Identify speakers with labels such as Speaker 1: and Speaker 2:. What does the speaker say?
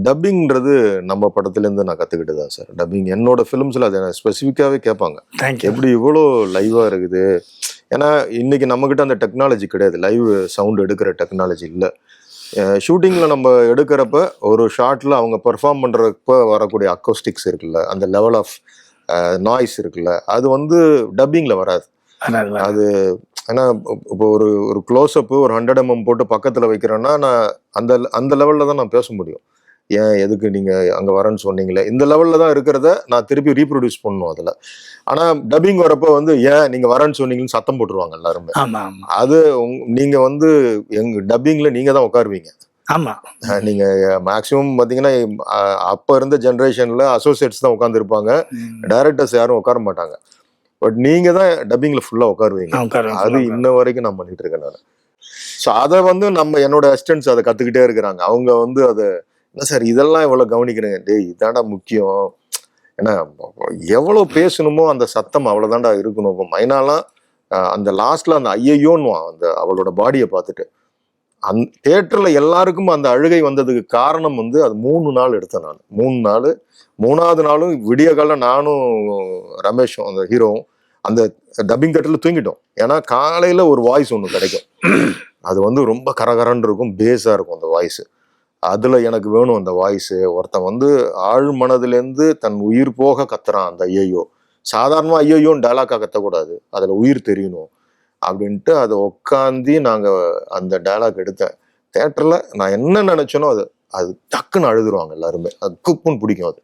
Speaker 1: டப்பிங்ன்றது நம்ம படத்துலேருந்து நான் கற்றுக்கிட்டு தான் சார். டப்பிங் என்னோட ஃபிலிம்ஸில் அதை ஸ்பெசிஃபிக்காகவே கேட்பாங்க.
Speaker 2: தேங்க்யூ.
Speaker 1: எப்படி இவ்வளோ லைவாக இருக்குது? ஏன்னா இன்னைக்கு நம்மக்கிட்ட அந்த டெக்னாலஜி கிடையாது. லைவ் சவுண்ட் எடுக்கிற டெக்னாலஜி இல்லை. ஷூட்டிங்கில் நம்ம எடுக்கிறப்ப ஒரு ஷாட்டில் அவங்க பெர்ஃபார்ம் பண்ணுறப்ப வரக்கூடிய அக்கோஸ்டிக்ஸ் இருக்குல்ல, அந்த லெவல் ஆஃப் நாய்ஸ் இருக்குல்ல, அது வந்து டப்பிங்கில் வராது. அது ஏன்னா இப்போ ஒரு ஒரு க்ளோஸ்அப்பு ஒரு 100 mm போட்டு பக்கத்தில் வைக்கிறேன்னா நான் அந்த அந்த லெவலில் தான் நான் பேச முடியும். ஏன் எதுக்கு நீங்கள் அங்கே வரேன்னு சொன்னீங்களே, இந்த லெவலில் தான் இருக்கிறத நான் திருப்பி ரீப்ரொடியூஸ் பண்ணணும் அதில். ஆனால் டப்பிங் வரப்போ வந்து ஏன் நீங்கள் வரேன்னு சொன்னீங்கன்னு சத்தம் போட்டுருவாங்க எல்லாருமே. அது நீங்கள் வந்து எங்கள் டப்பிங்கில் நீங்கள் தான் உட்காருவீங்க.
Speaker 2: ஆமாம்,
Speaker 1: நீங்கள் மேக்ஸிமம் பார்த்தீங்கன்னா அப்போ இருந்த ஜென்ரேஷனில் அசோசியேட்ஸ் தான் உட்காந்துருப்பாங்க, டைரக்டர்ஸ் யாரும் உட்கார மாட்டாங்க. பட் நீங்க தான் டப்பிங்ல ஃபுல்லா உட்காருவீங்க. அது இன்ன வரைக்கும் நான் பண்ணிட்டு இருக்கேன் நான். ஸோ அதை வந்து நம்ம என்னோட அசிஸ்டன்ட்ஸ் அதை கத்துக்கிட்டே இருக்கிறாங்க. அவங்க வந்து அதை என்ன சார் இதெல்லாம் எவ்வளவு கவனிக்கிறேங்க, டேய் இதாண்டா முக்கியம். ஏன்னா எவ்வளவு பேசணுமோ அந்த சத்தம் அவ்வளவுதான்டா இருக்கணும். இப்போ மைனாலாம் அந்த லாஸ்ட்ல அந்த ஐயோன்னு அந்த அவளோட பாடியை பார்த்துட்டு தியேட்டர்ல எல்லாருக்கும் அந்த அழுகை வந்ததுக்கு காரணம் வந்து அது 3 நாள் எடுத்தேன் நான். 3 நாள். 3ஆவது நாளும் விடிய காலம் நானும் ரமேஷும் அந்த ஹீரோவும் அந்த டப்பிங் தேட்டர்ல தூங்கிட்டோம். ஏன்னா காலையில ஒரு வாய்ஸ் ஒன்று கிடைக்கும், அது வந்து ரொம்ப கரகரன்னு இருக்கும், பேஸா இருக்கும் அந்த வாய்ஸ். அதுல எனக்கு வேணும் அந்த வாய்ஸ். ஒருத்தன் வந்து ஆழ் மனதிலேருந்து தன் உயிர் போக கத்துறான் அந்த ஐயோ. சாதாரணமா ஐயோன்னு டைலாக்கா கத்தக்கூடாது, அதுல உயிர் தெரியணும் அப்படின்ட்டு அதை உட்காந்து நாங்க அந்த டைலாக் எடுத்தேன். தேட்டர்ல நான் என்ன நினைச்சேனோ அது அது டக்குன்னு அழுதுருவாங்க எல்லாருமே. அது குப்புன்னு பிடிக்கும் அது.